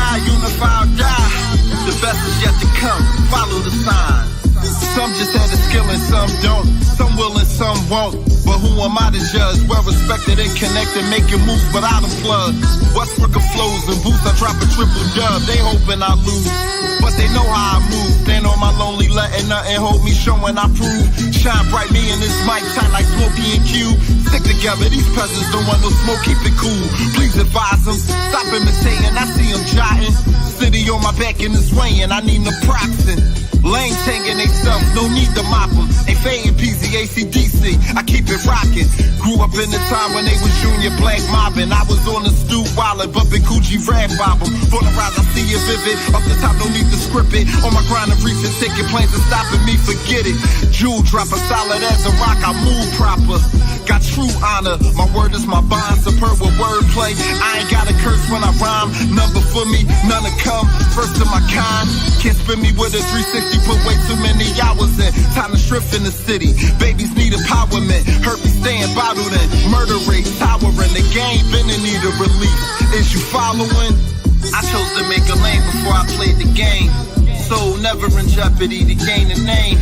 die, unify or die. The best is yet to come, follow the sign. Some just have the skill and some don't. Some will and some won't. But who am I to judge? Well respected and connected, making moves without a plug. Westbrook flows and boots, I drop a triple dub. They hoping I lose, but they know how I move. Stand on my lonely, letting nothing hold me, showing I prove. Shine bright, me and this mic tight like Smokey and Q. Stick together, these peasants don't want no smoke, keep it cool. Please advise them, stop imitating, I see them jotting. City on my back and it's weighing, I need an approximate. Lane taking they self, no need to mop them. Ain't fading PZ, ACDC, I keep it rocking. Grew up in the time when they was junior black mobbing. I was on the stoop wildin', bumping Coochie rap bobble. For the rise, I see it vivid. Up the top, no need to script it. On my grind of reaching, taking planes and stopping me, forget it. Jewel dropper, solid as a rock, I move proper. Got true honor, my word is my bond. Superb with wordplay, I ain't got a curse when I rhyme. None before me, none to come. First of my kind, can't spin me with a 360. Put way too many hours in. Time to strip in the city. Babies need empowerment. Hurt me staying bottled in. Murder rate towering. The game been in need of relief. Is you following? I chose to make a lane before I played the game. So never in jeopardy to gain a name.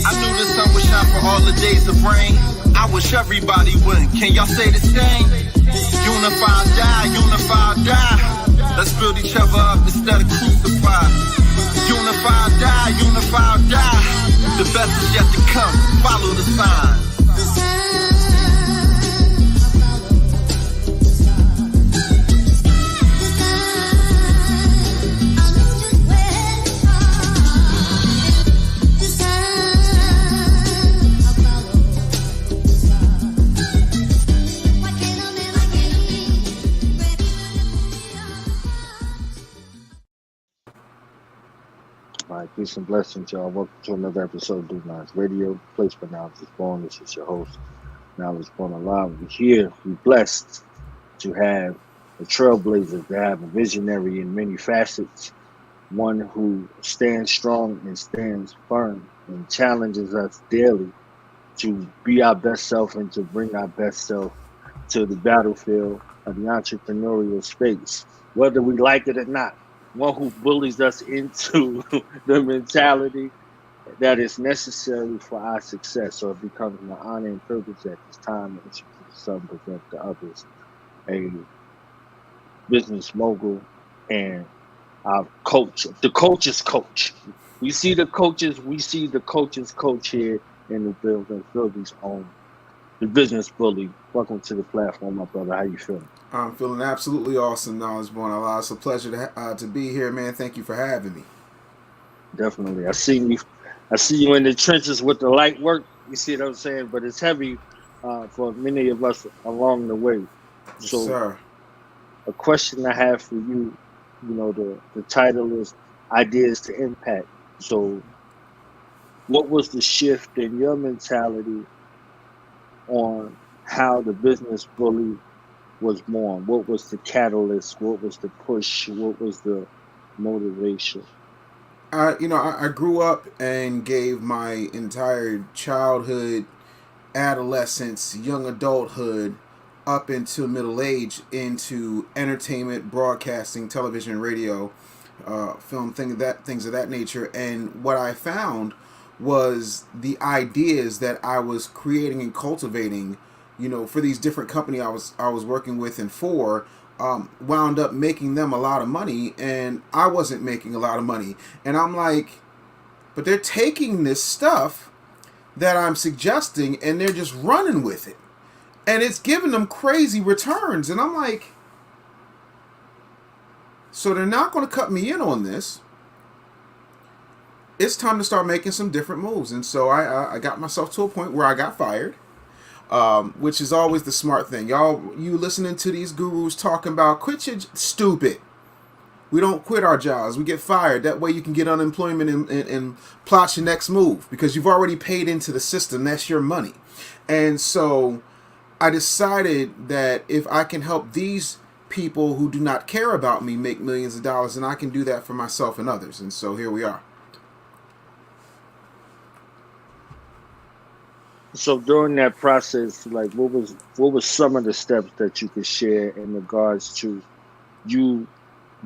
I knew the sun would shine for all the days of rain. I wish everybody would. Can y'all say the same? Unify, die, unify, die. Let's build each other up instead of crucify. Unify, die, unify, die. The best is yet to come, follow the sign. Peace and blessings, y'all. Welcome to another episode of Duke Lines Radio. Place for Knowledge is Born. This is your host, Knowledge Born Alive. We're here. We're blessed to have a trailblazer, to have a visionary in many facets, one who stands strong and stands firm and challenges us daily to be our best self and to bring our best self to the battlefield of the entrepreneurial space, whether we like it or not. One who bullies us into the mentality that is necessary for our success. So it becomes an honor and privilege at this time to introduce some, present to others, a business mogul and our coach, the coach's coach. We see the coaches, coach here in the building, Philly's own, the business bully. Welcome to the platform, my brother. How you feeling? I'm feeling absolutely awesome, Knowledge Born Alive. It's a pleasure to be here, man. Thank you for having me. Definitely. I see you in the trenches with the light work. You see what I'm saying? But it's heavy for many of us along the way. Yes, so, sir. A question I have for you, the title is Ideas to Impact. So, what was the shift in your mentality on how the business bully was born? What was the catalyst? What was the push? What was the motivation? I grew up and gave my entire childhood, adolescence, young adulthood, up into middle age into entertainment, broadcasting, television, radio, film, things of that nature. And what I found was the ideas that I was creating and cultivating, for these different companies I was working with and for, wound up making them a lot of money, and I wasn't making a lot of money. And I'm like, but they're taking this stuff that I'm suggesting and they're just running with it. And it's giving them crazy returns. And I'm like, so they're not going to cut me in on this. It's time to start making some different moves. And so I got myself to a point where I got fired. Which is always the smart thing. You listening to these gurus talking about quit your stupid. We don't quit our jobs. We get fired. That way you can get unemployment and plot your next move because you've already paid into the system. That's your money. And so I decided that if I can help these people who do not care about me make millions of dollars, then I can do that for myself and others. And so here we are. So during that process, like what was some of the steps that you could share in regards to you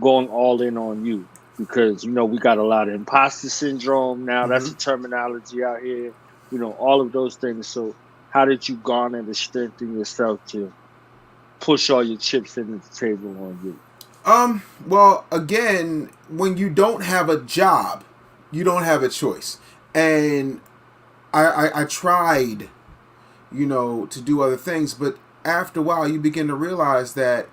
going all in on you because we got a lot of imposter syndrome now. That's Hmm. a terminology out here. All of those things. So how did you garner the strength in yourself to push all your chips into the table on you? Well, again, when you don't have a job, you don't have a choice. And I tried, to do other things, but after a while, you begin to realize that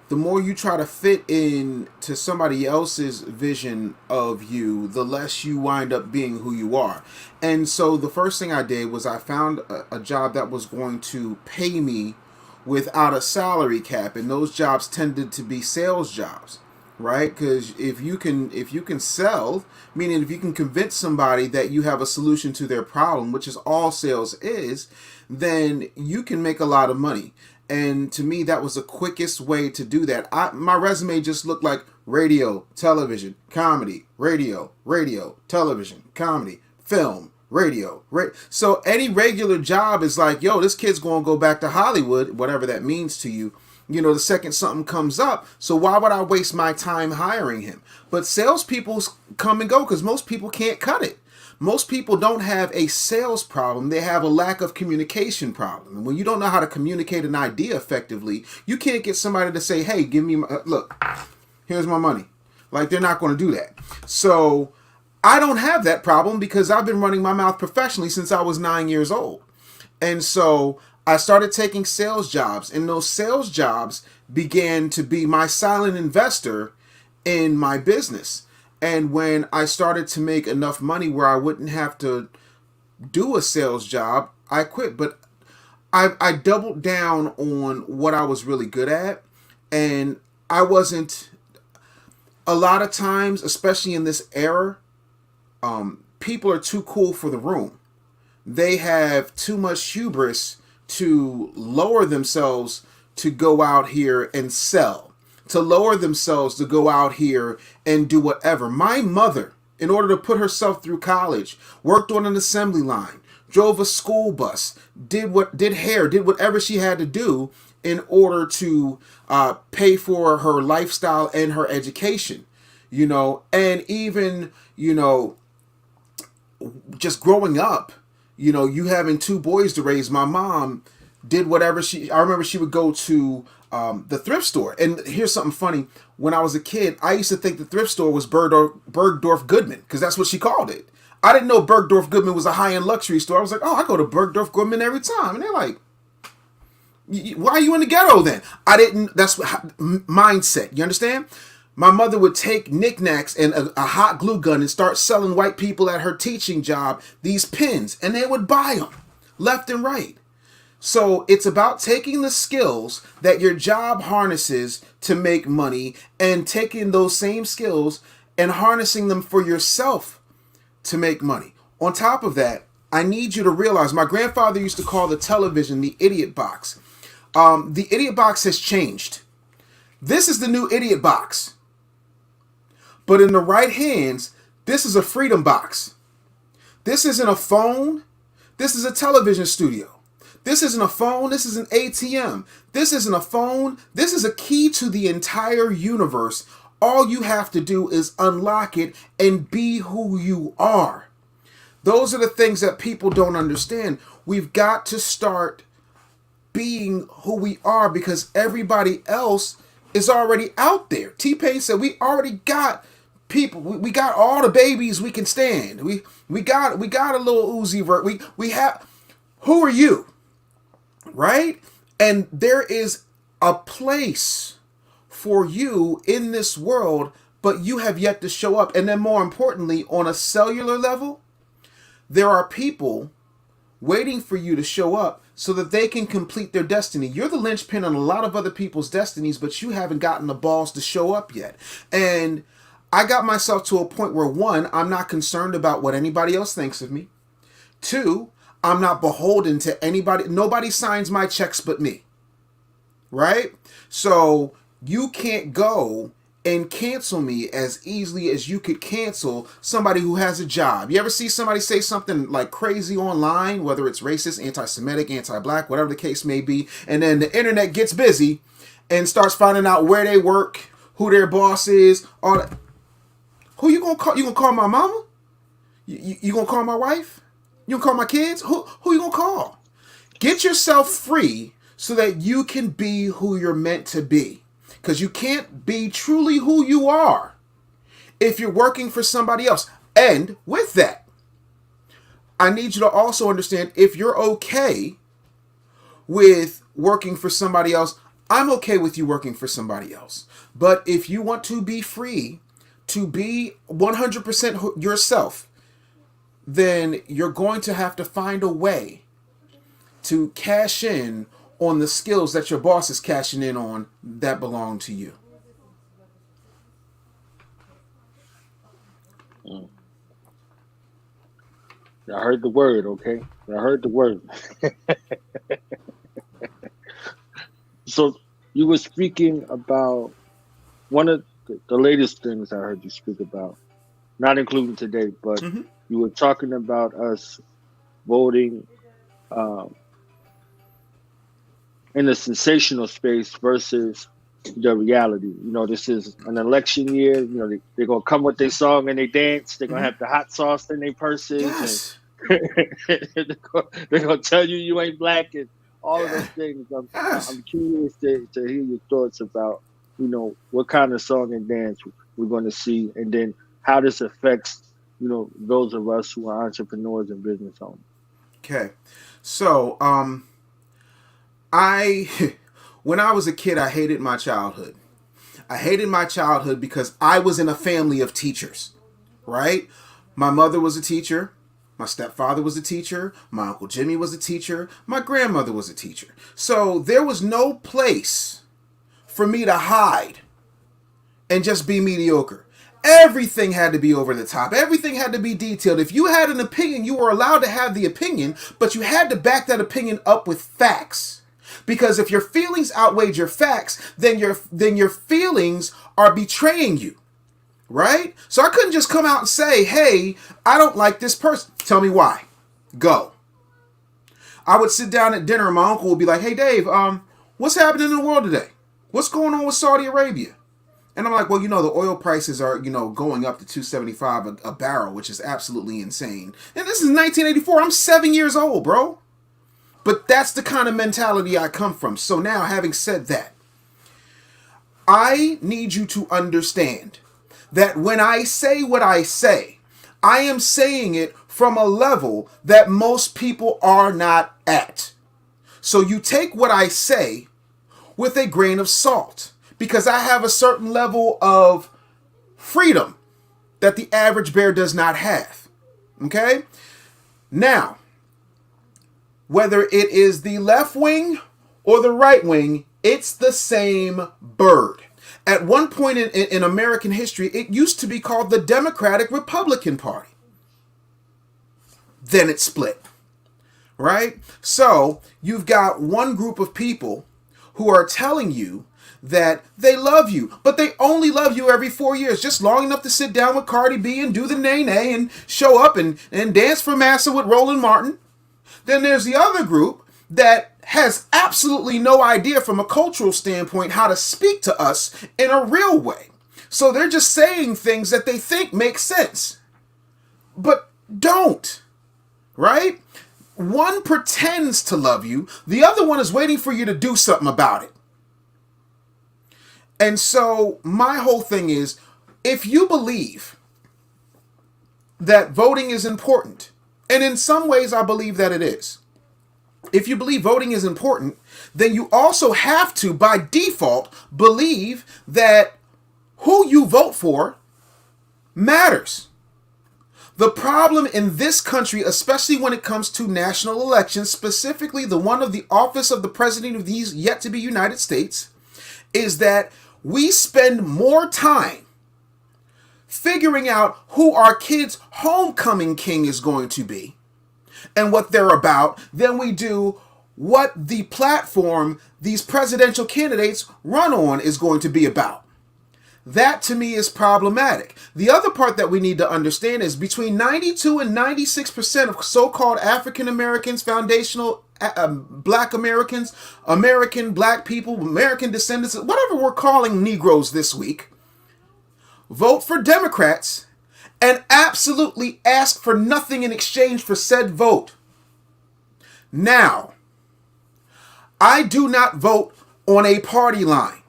the more you try to fit in to somebody else's vision of you, the less you wind up being who you are. And so the first thing I did was I found a job that was going to pay me without a salary cap, and those jobs tended to be sales jobs, right? Because if you can sell, meaning if you can convince somebody that you have a solution to their problem, which is all sales is, then you can make a lot of money. And to me, that was the quickest way to do that. My resume just looked like radio, television, comedy, radio, television, comedy, film, radio. So any regular job is like, yo, this kid's going to go back to Hollywood, whatever that means to you, the second something comes up. So why would I waste my time hiring him? But salespeople come and go because most people can't cut it. Most people don't have a sales problem. They have a lack of communication problem. And when you don't know how to communicate an idea effectively, you can't get somebody to say, hey, give me look, here's my money. Like, they're not going to do that. So I don't have that problem because I've been running my mouth professionally since I was 9 years old. And so I started taking sales jobs, and those sales jobs began to be my silent investor in my business. And when I started to make enough money where I wouldn't have to do a sales job, I quit. But I doubled down on what I was really good at. And I wasn't, a lot of times, especially in this era, people are too cool for the room. They have too much hubris to lower themselves to go out here and sell, to lower themselves to go out here and do whatever. My mother, in order to put herself through college, worked on an assembly line, drove a school bus, did hair, did whatever she had to do in order to pay for her lifestyle and her education, and even, just growing up, you having two boys to raise. My mom did whatever I remember she would go to the thrift store. And here's something funny. When I was a kid, I used to think the thrift store was Bergdorf Goodman because that's what she called it. I didn't know Bergdorf Goodman was a high-end luxury store. I was like, oh, I go to Bergdorf Goodman every time. And they're like, why are you in the ghetto then? I didn't, that's what, mindset. You understand? My mother would take knickknacks and a hot glue gun and start selling white people at her teaching job these pins, and they would buy them left and right. So it's about taking the skills that your job harnesses to make money and taking those same skills and harnessing them for yourself to make money. On top of that, I need you to realize my grandfather used to call the television the idiot box. The idiot box has changed. This is the new idiot box. But in the right hands, this is a freedom box. This isn't a phone. This is a television studio. This isn't a phone. This is an ATM. This isn't a phone. This is a key to the entire universe. All you have to do is unlock it and be who you are. Those are the things that people don't understand. We've got to start being who we are because everybody else is already out there. T-Pain said we already got people. We got all the babies we can stand. We got a little Uzi Vert. We have. Who are you? Right? And there is a place for you in this world, but you have yet to show up. And then more importantly, on a cellular level, there are people waiting for you to show up so that they can complete their destiny. You're the linchpin on a lot of other people's destinies, but you haven't gotten the balls to show up yet. And I got myself to a point where, one, I'm not concerned about what anybody else thinks of me. Two, I'm not beholden to anybody. Nobody signs my checks but me. Right? So you can't go and cancel me as easily as you could cancel somebody who has a job. You ever see somebody say something like crazy online, whether it's racist, anti-Semitic, anti-black, whatever the case may be, and then the internet gets busy and starts finding out where they work, who their boss is, all that. Who you gonna call? You gonna call my mama? You gonna call my wife? You gonna call my kids? Who you gonna call? Get yourself free so that you can be who you're meant to be. Because you can't be truly who you are if you're working for somebody else. And with that, I need you to also understand, if you're okay with working for somebody else, I'm okay with you working for somebody else. But if you want to be free, to be 100% yourself, then you're going to have to find a way to cash in on the skills that your boss is cashing in on that belong to you. I heard the word, okay? I heard the word. So you were speaking about one of the latest things I heard you speak about, not including today, but you were talking about us voting in the sensational space versus the reality. You know, this is an election year. You know, they're going to come with their song and they dance. They're going to have the hot sauce in their purses. Yes. And they're going to tell you ain't black and all of those things. I'm curious to hear your thoughts about, you know, what kind of song and dance we're going to see, and then how this affects, you know, those of us who are entrepreneurs and business owners. Okay. So, when I was a kid, I hated my childhood. I hated my childhood because I was in a family of teachers, right? My mother was a teacher. My stepfather was a teacher. My Uncle Jimmy was a teacher. My grandmother was a teacher. So there was no place for me to hide and just be mediocre. Everything had to be over the top. Everything had to be detailed. If you had an opinion, you were allowed to have the opinion, but you had to back that opinion up with facts. Because if your feelings outweighed your facts, then your feelings are betraying you. Right? So I couldn't just come out and say, hey, I don't like this person. Tell me why. Go. I would sit down at dinner and my uncle would be like, hey, Dave, what's happening in the world today? What's going on with Saudi Arabia? And I'm like, well, you know, the oil prices are, you know, going up to $275 a barrel, which is absolutely insane. And this is 1984. I'm 7 years old, bro. But that's the kind of mentality I come from. So now, having said that, I need you to understand that when I say what I say, I am saying it from a level that most people are not at. So you take what I say with a grain of salt, because I have a certain level of freedom that the average bear does not have. Okay? Now, whether it is the left wing or the right wing, it's the same bird. At one point in American history, it used to be called the Democratic Republican Party. Then it split, right? So you've got one group of people who are telling you that they love you, but they only love you every 4 years, just long enough to sit down with Cardi B and do the nay-nay and show up and dance for massa with Roland Martin. Then there's the other group that has absolutely no idea from a cultural standpoint how to speak to us in a real way. So they're just saying things that they think make sense, but don't, right? One pretends to love you. The other one is waiting for you to do something about it. And so my whole thing is, if you believe that voting is important, and in some ways I believe that it is, if you believe voting is important, then you also have to, by default, believe that who you vote for matters. The problem in this country, especially when it comes to national elections, specifically the one of the office of the president of these yet to be United States, is that we spend more time figuring out who our kids' homecoming king is going to be and what they're about than we do what the platform these presidential candidates run on is going to be about. That to me is problematic. The other part that we need to understand is between 92 and 96% of so-called African Americans, foundational Black Americans, American black people, American descendants, whatever we're calling Negroes this week, vote for Democrats and absolutely ask for nothing in exchange for said vote. Now, I do not vote on a party line.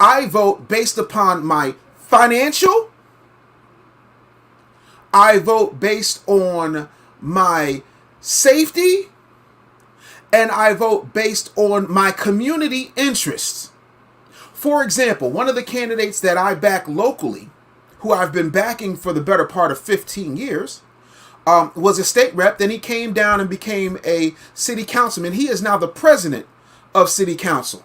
I vote based upon my financial. I vote based on my safety. And I vote based on my community interests. For example, one of the candidates that I back locally, who I've been backing for the better part of 15 years, was a state rep. Then he came down and became a city councilman. He is now the president of city council.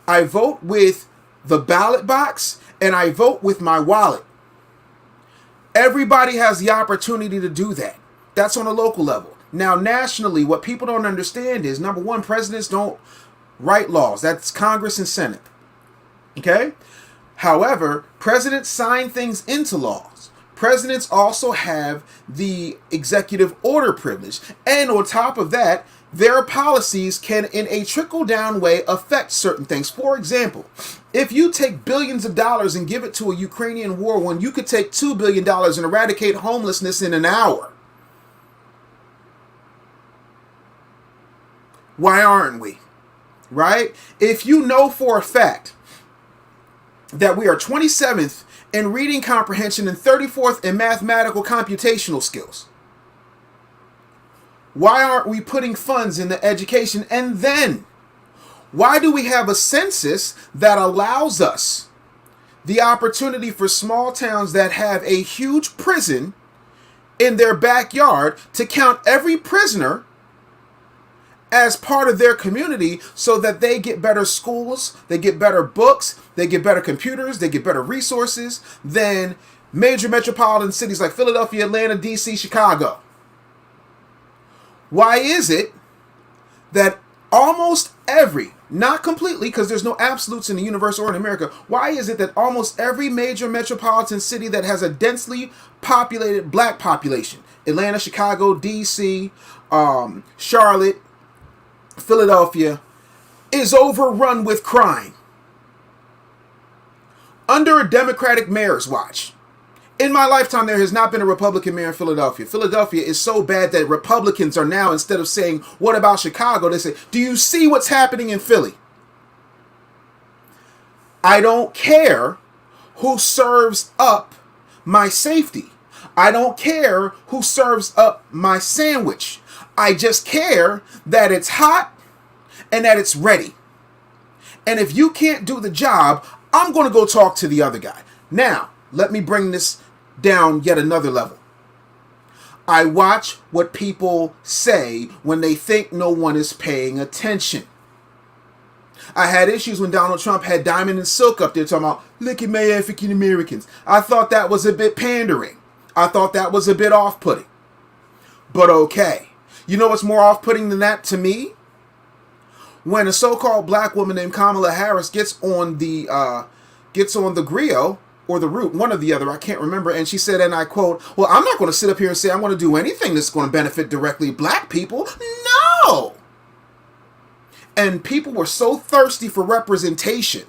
I vote with the ballot box and I vote with my wallet. Everybody has the opportunity to do that. That's on a local level. Now, nationally, what people don't understand is, number one, presidents don't write laws. That's Congress and Senate. Okay? However, presidents sign things into laws. Presidents also have the executive order privilege. And on top of that, their policies can, in a trickle-down way, affect certain things. For example, if you take billions of dollars and give it to a Ukrainian war when you could take $2 billion and eradicate homelessness in an hour, why aren't we? Right? If you know for a fact that we are 27th in reading comprehension and 34th in mathematical computational skills, why aren't we putting funds into education? And then, why do we have a census that allows us the opportunity for small towns that have a huge prison in their backyard to count every prisoner as part of their community so that they get better schools, they get better books, they get better computers, they get better resources than major metropolitan cities like Philadelphia, Atlanta, DC, Chicago? Why is it that almost every, not completely because there's no absolutes in the universe or in America, why is it that almost every major metropolitan city that has a densely populated black population, Atlanta, Chicago, DC, Charlotte, Philadelphia, is overrun with crime under a Democratic mayor's watch? In my lifetime, there has not been a Republican mayor in Philadelphia. Philadelphia is so bad that Republicans are now, instead of saying, what about Chicago? They say, do you see what's happening in Philly? I don't care who serves up my safety. I don't care who serves up my sandwich. I just care that it's hot and that it's ready. And if you can't do the job, I'm going to go talk to the other guy. Now, let me bring this down yet another level. I watch what people say when they think no one is paying attention. I had issues when Donald Trump had Diamond and Silk up there talking about, look at my African Americans. I thought that was a bit pandering. I thought that was a bit off-putting. But okay. You know what's more off-putting than that to me? When a so-called black woman named Kamala Harris gets on the griot or the root, one or the other, I can't remember, and she said, and I quote, well, I'm not going to sit up here and say I'm going to do anything that's going to benefit directly black people. No! And people were so thirsty for representation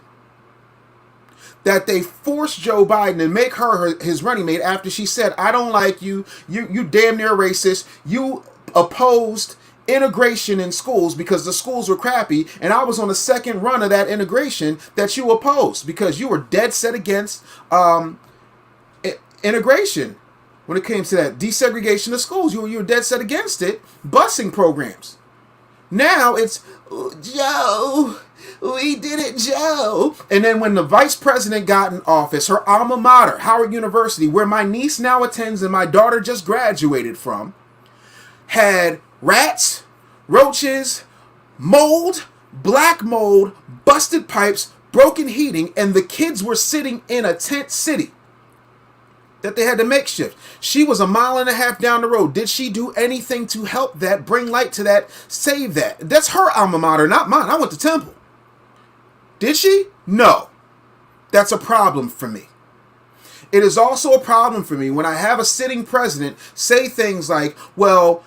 that they forced Joe Biden and make her his running mate after she said, I don't like you, you damn near racist, you opposed integration in schools because the schools were crappy, and I was on the second run of that integration that you opposed because you were dead set against integration when it came to that desegregation of schools. You were dead set against it. Busing programs. Now it's, Joe, we did it, Joe. And then when the vice president got in office, her alma mater, Howard University, where my niece now attends and my daughter just graduated from, had rats, roaches, mold, black mold, busted pipes, broken heating, and the kids were sitting in a tent city that they had to makeshift. She was 1.5 miles down the road. Did she do anything to help that, bring light to that, save that? That's her alma mater, not mine. I went to Temple. Did she? No. That's a problem for me. It is also a problem for me when I have a sitting president say things like, well,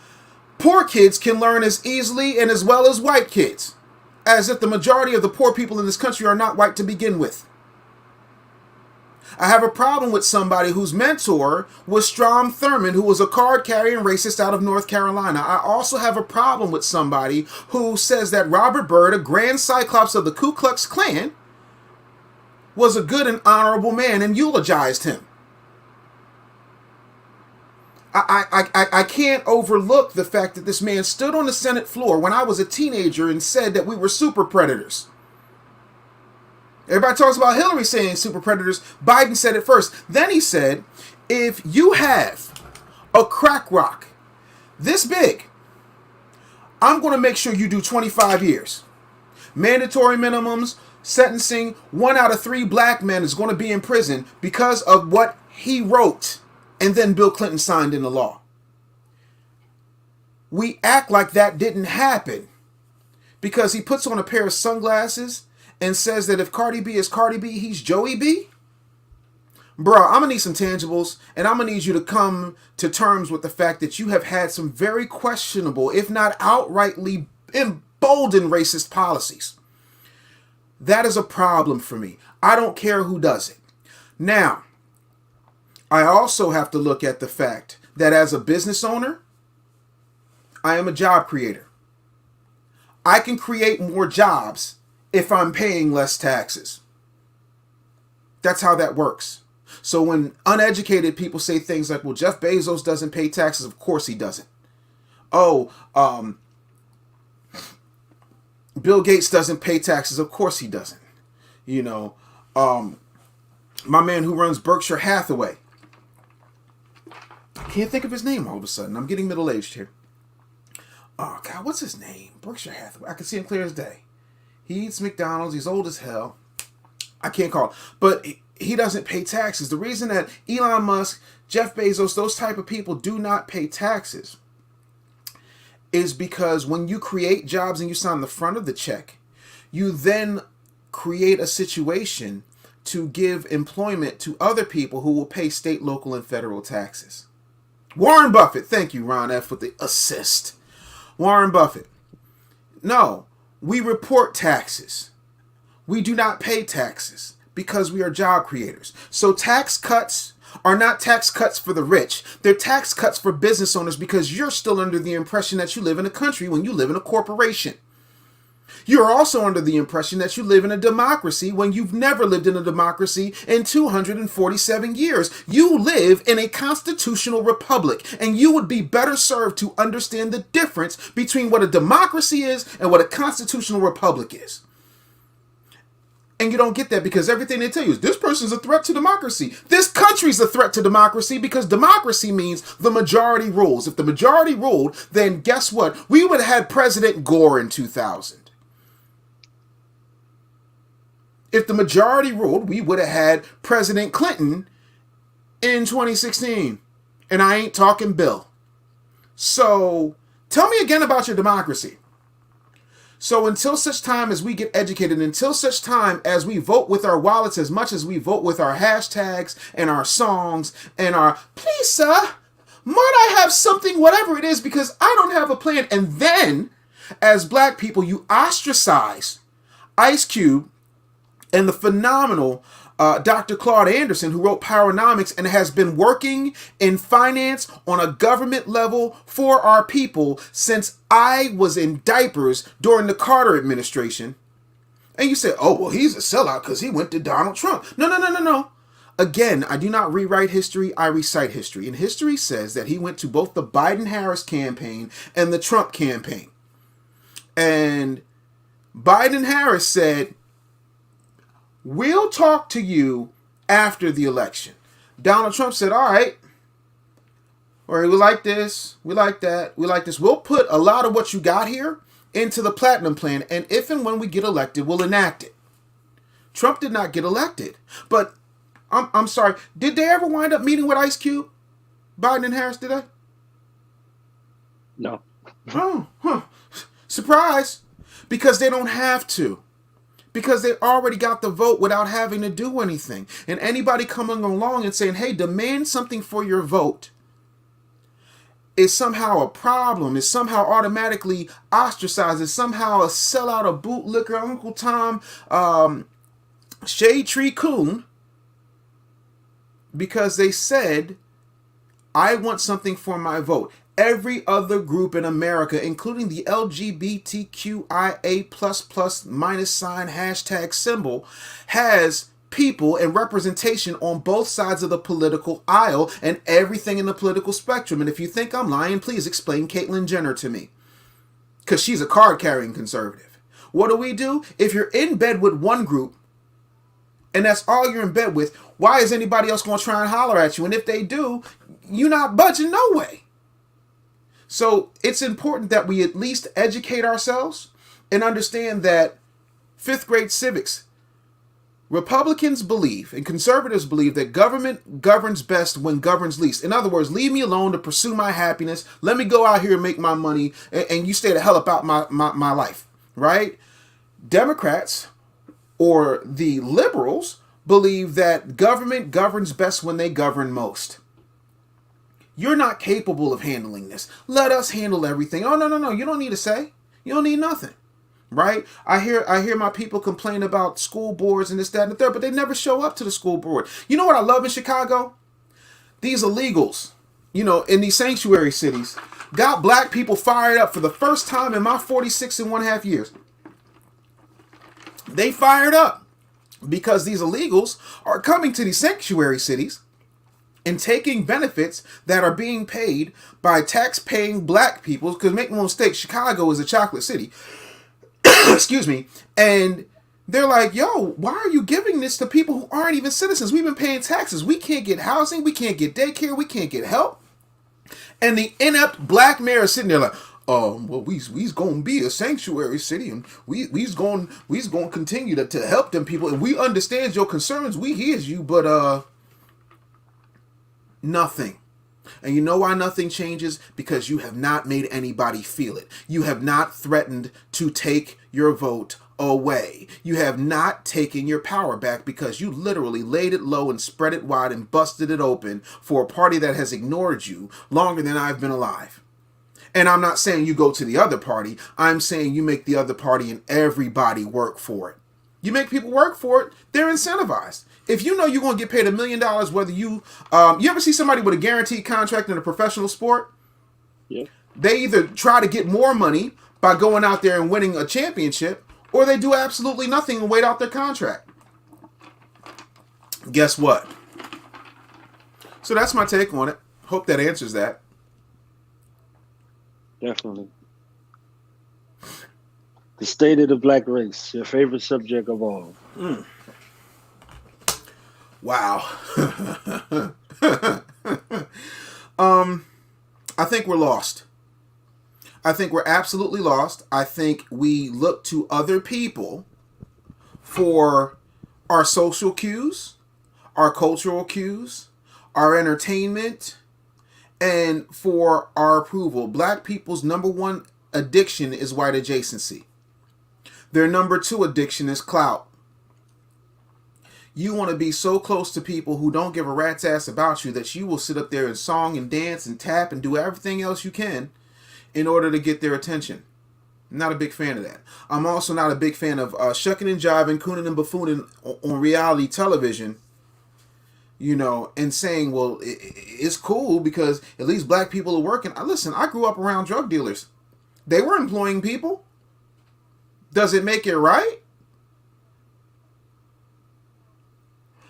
poor kids can learn as easily and as well as white kids, as if the majority of the poor people in this country are not white to begin with. I have a problem with somebody whose mentor was Strom Thurmond, who was a card-carrying racist out of North Carolina. I also have a problem with somebody who says that Robert Byrd, a Grand Cyclops of the Ku Klux Klan, was a good and honorable man and eulogized him. I can't overlook the fact that this man stood on the Senate floor when I was a teenager and said that we were super predators. Everybody talks about Hillary saying super predators. Biden said it first. Then he said, if you have a crack rock this big, I'm going to make sure you do 25 years. Mandatory minimums, sentencing. 1 out of 3 black men is going to be in prison because of what he wrote. And then Bill Clinton signed into law. We act like that didn't happen because he puts on a pair of sunglasses and says that if Cardi B is Cardi B, he's Joey B. Bro, I'm going to need some tangibles, and I'm going to need you to come to terms with the fact that you have had some very questionable, if not outrightly emboldened racist policies. That is a problem for me. I don't care who does it. Now, I also have to look at the fact that as a business owner, I am a job creator. I can create more jobs if I'm paying less taxes. That's how that works. So when uneducated people say things like, well, Jeff Bezos doesn't pay taxes, of course he doesn't. Oh, Bill Gates doesn't pay taxes, of course he doesn't. You know, my man who runs Berkshire Hathaway, I can't think of his name all of a sudden. I'm getting middle-aged here. Oh, God, what's his name? Berkshire Hathaway. I can see him clear as day. He eats McDonald's. He's old as hell. I can't call it. But he doesn't pay taxes. The reason that Elon Musk, Jeff Bezos, those type of people do not pay taxes is because when you create jobs and you sign the front of the check, you then create a situation to give employment to other people who will pay state, local, and federal taxes. Warren Buffett. Thank you, Ron F. with the assist. Warren Buffett. No, we report taxes. We do not pay taxes because we are job creators. So tax cuts are not tax cuts for the rich. They're tax cuts for business owners because you're still under the impression that you live in a country when you live in a corporation. You're also under the impression that you live in a democracy when you've never lived in a democracy in 247 years. You live in a constitutional republic, and you would be better served to understand the difference between what a democracy is and what a constitutional republic is. And you don't get that because everything they tell you is this person's a threat to democracy. This country's a threat to democracy because democracy means the majority rules. If the majority ruled, then guess what? We would have had President Gore in 2000. If the majority ruled, we would have had President Clinton in 2016. And I ain't talking Bill. So tell me again about your democracy. So until such time as we get educated, until such time as we vote with our wallets as much as we vote with our hashtags and our songs and our, please sir, might I have something, whatever it is, because I don't have a plan. And then as black people, you ostracize Ice Cube and the phenomenal Dr. Claude Anderson, who wrote Powernomics and has been working in finance on a government level for our people since I was in diapers during the Carter administration. And you say, oh, well, he's a sellout because he went to Donald Trump. No. Again, I do not rewrite history, I recite history. And history says that he went to both the Biden-Harris campaign and the Trump campaign. And Biden-Harris said, we'll talk to you after the election. Donald Trump said, all right. Or we like this. We like that. We like this. We'll put a lot of what you got here into the Platinum Plan. And if and when we get elected, we'll enact it. Trump did not get elected. But I'm sorry. Did they ever wind up meeting with Ice Cube? Biden and Harris, did they? No. Oh, surprise. Because they don't have to. Because they already got the vote without having to do anything. And anybody coming along and saying, hey, demand something for your vote is somehow a problem, is somehow automatically ostracized, is somehow a sellout, a bootlicker, Uncle Tom, Shade Tree Coon, because they said, I want something for my vote. Every other group in America, including the LGBTQIA++ minus sign hashtag symbol, has people and representation on both sides of the political aisle and everything in the political spectrum. And if you think I'm lying, please explain Caitlyn Jenner to me, because she's a card-carrying conservative. What do? If you're in bed with one group, and that's all you're in bed with, why is anybody else going to try and holler at you? And if they do, you're not budging no way. So it's important that we at least educate ourselves and understand that 5th grade civics, Republicans believe and conservatives believe that government governs best when governs least. In other words, leave me alone to pursue my happiness. Let me go out here and make my money, and you stay the hell about my life, right? Democrats or the liberals believe that government governs best when they govern most. You're not capable of handling this. Let us handle everything. Oh, no. You don't need a say. You don't need nothing. Right? I hear my people complain about school boards and this, that, and the third, but they never show up to the school board. You know what I love in Chicago? These illegals, in these sanctuary cities, got black people fired up for the first time in my 46 and 1/2 years. They fired up because these illegals are coming to these sanctuary cities and taking benefits that are being paid by tax-paying black people. Because make no mistake, Chicago is a chocolate city. Excuse me. And they're like, yo, why are you giving this to people who aren't even citizens? We've been paying taxes. We can't get housing. We can't get daycare. We can't get help. And the inept black mayor is sitting there like, well, we's gonna be a sanctuary city, and we's gonna continue to help them people. And we understand your concerns. We hears you, but nothing. And you know why nothing changes? Because you have not made anybody feel it. You have not threatened to take your vote away. You have not taken your power back, because you literally laid it low and spread it wide and busted it open for a party that has ignored you longer than I've been alive. And I'm not saying you go to the other party. I'm saying you make the other party and everybody work for it. You make people work for it, they're incentivized. If you know you're going to get paid $1 million, whether you ever see somebody with a guaranteed contract in a professional sport? Yeah. They either try to get more money by going out there and winning a championship, or they do absolutely nothing and wait out their contract. Guess what? So that's my take on it. Hope that answers that. Definitely. The state of the black race, your favorite subject of all. Wow. I think we're lost. I think we're absolutely lost. I think we look to other people for our social cues, our cultural cues, our entertainment, and for our approval. Black people's number one addiction is white adjacency. Their number two addiction is clout. You want to be so close to people who don't give a rat's ass about you that you will sit up there and song and dance and tap and do everything else you can in order to get their attention. I'm not a big fan of that. I'm also not a big fan of shucking and jiving, cooning and buffooning on reality television, and saying, well, it's cool because at least black people are working. Listen, I grew up around drug dealers. They were employing people. Does it make it right?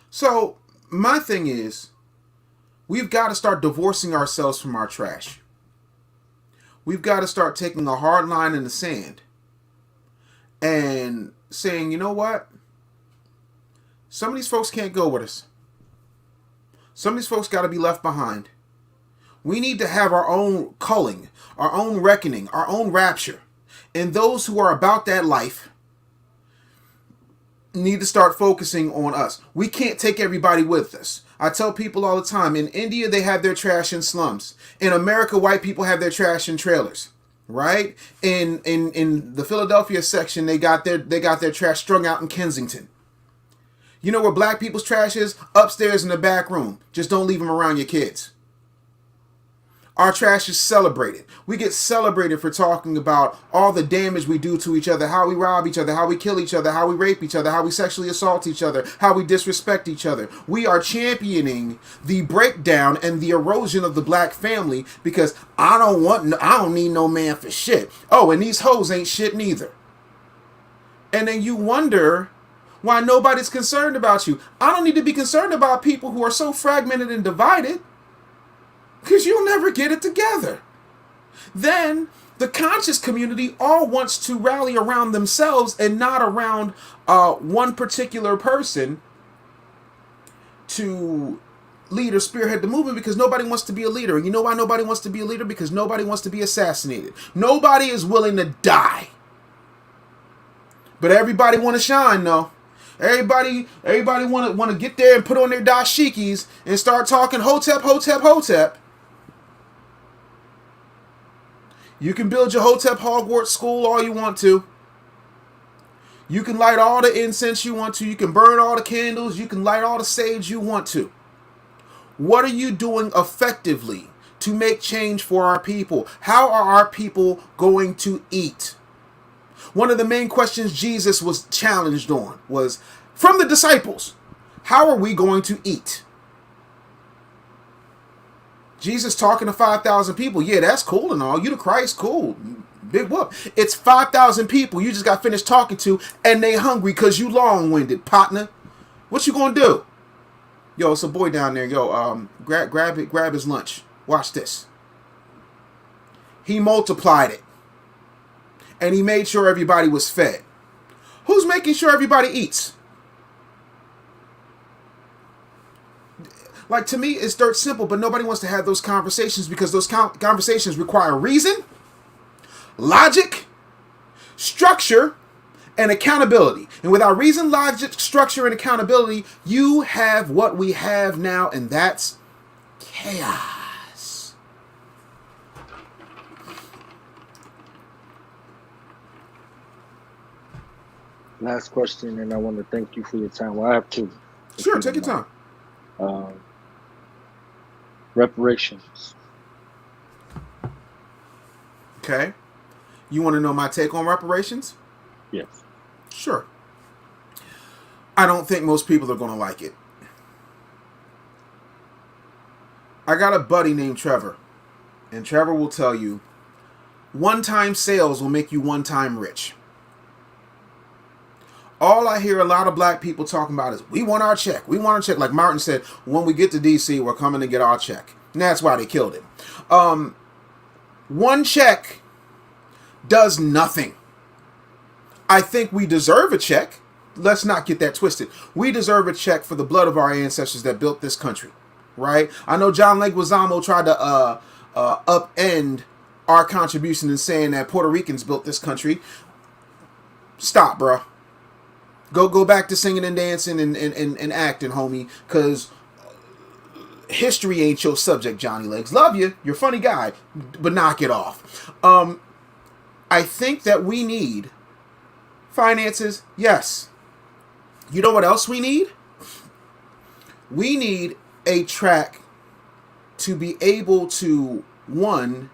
So, my thing is, we've got to start divorcing ourselves from our trash. We've got to start taking a hard line in the sand and saying, you know what? Some of these folks can't go with us. Some of these folks got to be left behind. We need to have our own culling, our own reckoning, our own rapture. And those who are about that life need to start focusing on us. We can't take everybody with us. I tell people all the time, in India, they have their trash in slums. In America, white people have their trash in trailers, right? In the Philadelphia section, they got their trash strung out in Kensington. You know where black people's trash is? Upstairs in the back room. Just don't leave them around your kids. Our trash is celebrated. We get celebrated for talking about all the damage we do to each other, how we rob each other, how we kill each other, how we rape each other, how we sexually assault each other, how we disrespect each other. We are championing the breakdown and the erosion of the black family because I don't need no man for shit. Oh, and these hoes ain't shit neither. And then you wonder why nobody's concerned about you. I don't need to be concerned about people who are so fragmented and divided, because you'll never get it together. Then the conscious community all wants to rally around themselves and not around one particular person to lead or spearhead the movement, because nobody wants to be a leader. And you know why nobody wants to be a leader? Because nobody wants to be assassinated. Nobody is willing to die. But everybody want to shine, though. Everybody want to get there and put on their dashikis and start talking hotep, hotep, hotep. You can build your Hotep Hogwarts school all you want to. You can light all the incense you want to. You can burn all the candles. You can light all the sage you want to. What are you doing effectively to make change for our people? How are our people going to eat? One of the main questions Jesus was challenged on was from the disciples. How are we going to eat? Jesus talking to 5,000 people. Yeah, that's cool and all. You the Christ, cool. Big whoop. It's 5,000 people you just got finished talking to, and they hungry because you long-winded, partner. What you gonna do? Yo, it's a boy down there. Yo, grab his lunch. Watch this. He multiplied it. And he made sure everybody was fed. Who's making sure everybody eats? Like, to me, it's dirt simple, but nobody wants to have those conversations because those conversations require reason, logic, structure, and accountability. And without reason, logic, structure, and accountability, you have what we have now, and that's chaos. Last question, and I want to thank you for your time. Well, I have two. Sure, take your time. Reparations. Okay. You want to know my take on reparations? Yes. Sure. I don't think most people are going to like it. I got a buddy named Trevor, and Trevor will tell you, one-time sales will make you one-time rich. All I hear a lot of black people talking about is, we want our check. We want our check. Like Martin said, when we get to D.C., we're coming to get our check. And that's why they killed him. One check does nothing. I think we deserve a check. Let's not get that twisted. We deserve a check for the blood of our ancestors that built this country. Right? I know John Leguizamo tried to upend our contribution in saying that Puerto Ricans built this country. Stop, bro. Go back to singing and dancing and acting, homie, because history ain't your subject, Johnny Legs. Love you. You're a funny guy, but knock it off. I think that we need finances, yes. You know what else we need? We need a track to be able to, one,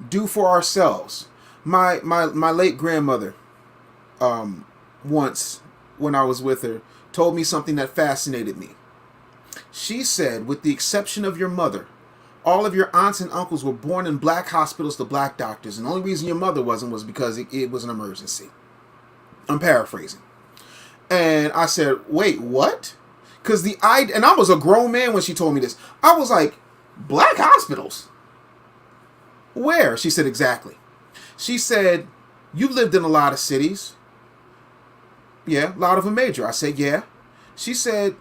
do for ourselves. My late grandmother, once when I was with her, told me something that fascinated me. She said, with the exception of your mother, all of your aunts and uncles were born in black hospitals to black doctors, and the only reason your mother wasn't was because it was an emergency. I'm paraphrasing. And I said, wait, what? Because and I was a grown man when she told me this. I was like, black hospitals? Where? She said, exactly. She said, you've lived in a lot of cities. Yeah, a lot of them major. I said, yeah. She said,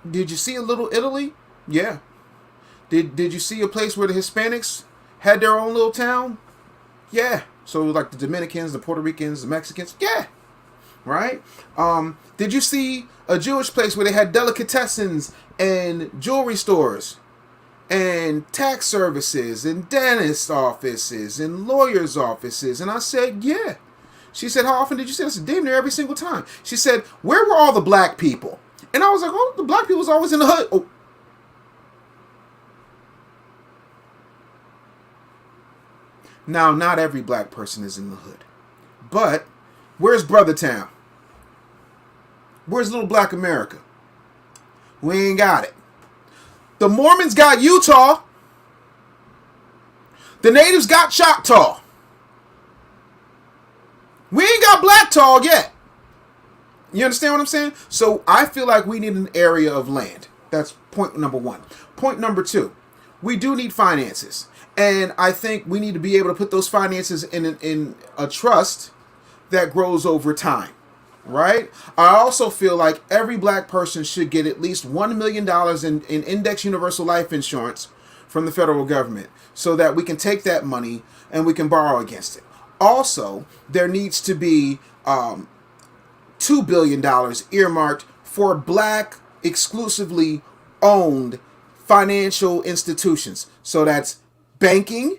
did you see a little Italy? Yeah. Did you see a place where the Hispanics had their own little town? Yeah. So like the Dominicans, the Puerto Ricans, the Mexicans? Yeah. Right? Did you see a Jewish place where they had delicatessens and jewelry stores and tax services and dentist offices and lawyers' offices? And I said, yeah. She said, how often did you see this? Damn near every single time. She said, where were all the black people? And I was like, oh, the black people was always in the hood. Oh. Now, not every black person is in the hood. But where's Brothertown? Where's little black America? We ain't got it. The Mormons got Utah. The natives got Choctaw. We ain't got Blacktaw yet. You understand what I'm saying? So I feel like we need an area of land. That's point number one. Point number two, we do need finances. And I think we need to be able to put those finances in a trust that grows over time. Right? I also feel like every black person should get at least $1 million in index universal life insurance from the federal government so that we can take that money and we can borrow against it. Also, there needs to be $2 billion earmarked for black exclusively owned financial institutions. So that's banking,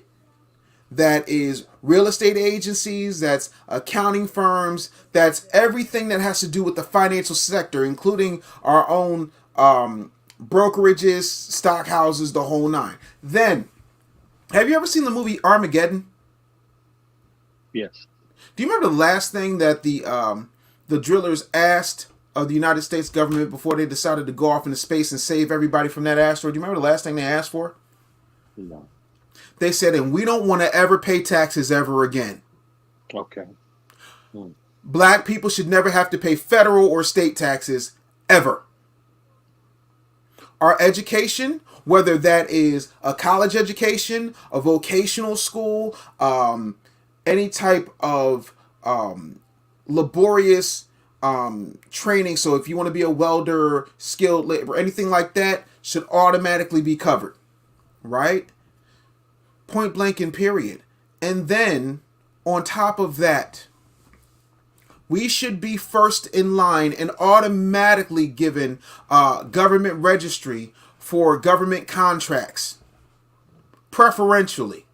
that is real estate agencies, that's accounting firms, that's everything that has to do with the financial sector, including our own brokerages, stock houses, the whole nine. Then, have you ever seen the movie Armageddon? Yes. Do you remember the last thing that the drillers asked of the United States government before they decided to go off into space and save everybody from that asteroid? Do you remember the last thing they asked for? No. They said, and we don't want to ever pay taxes ever again. Okay. Black people should never have to pay federal or state taxes ever. Our education, whether that is a college education, a vocational school, any type of laborious training, so if you want to be a welder, skilled labor, anything like that, should automatically be covered. Right? Point blank and period. And then, on top of that, we should be first in line and automatically given government registry for government contracts. Preferentially.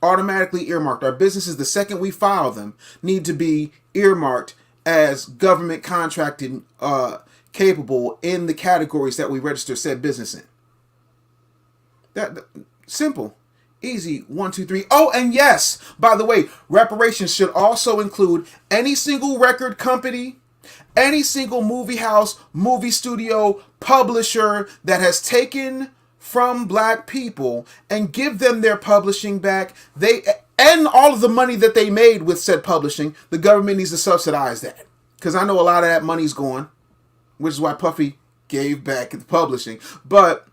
Automatically earmarked. Our businesses, the second we file them, need to be earmarked as government contracted capable in the categories that we register said business in. That simple, easy, 1, 2, 3. Oh, and yes, by the way, reparations should also include any single record company, any single movie house, movie studio, publisher that has taken from black people and give them their publishing back. And all of the money that they made with said publishing, the government needs to subsidize that. Because I know a lot of that money's gone, which is why Puffy gave back the publishing. But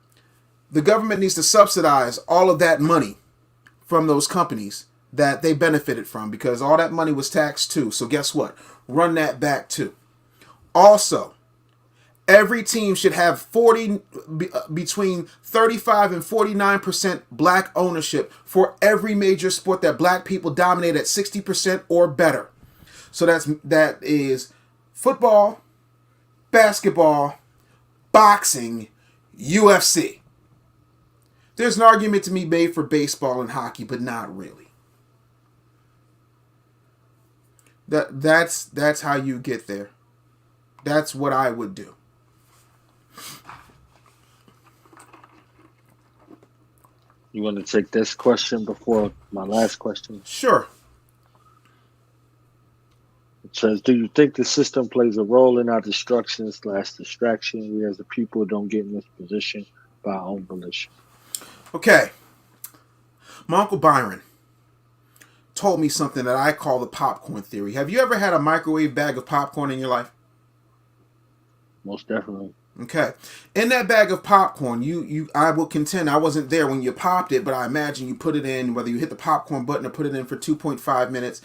the government needs to subsidize all of that money from those companies that they benefited from, because all that money was taxed too. So guess what? Run that back too. Also, every team should have between 35 and 49% black ownership for every major sport that black people dominate at 60% or better. So that is football, basketball, boxing, UFC. There's an argument to be made for baseball and hockey, but not really. That's how you get there. That's what I would do. You want to take this question before my last question? Sure. It says, do you think the system plays a role in our destruction/distraction? We as the people don't get in this position by our own volition. Okay. My Uncle Byron told me something that I call the popcorn theory. Have you ever had a microwave bag of popcorn in your life? Most definitely. Okay. In that bag of popcorn, I will contend I wasn't there when you popped it, but I imagine you put it in, whether you hit the popcorn button or put it in for 2.5 minutes.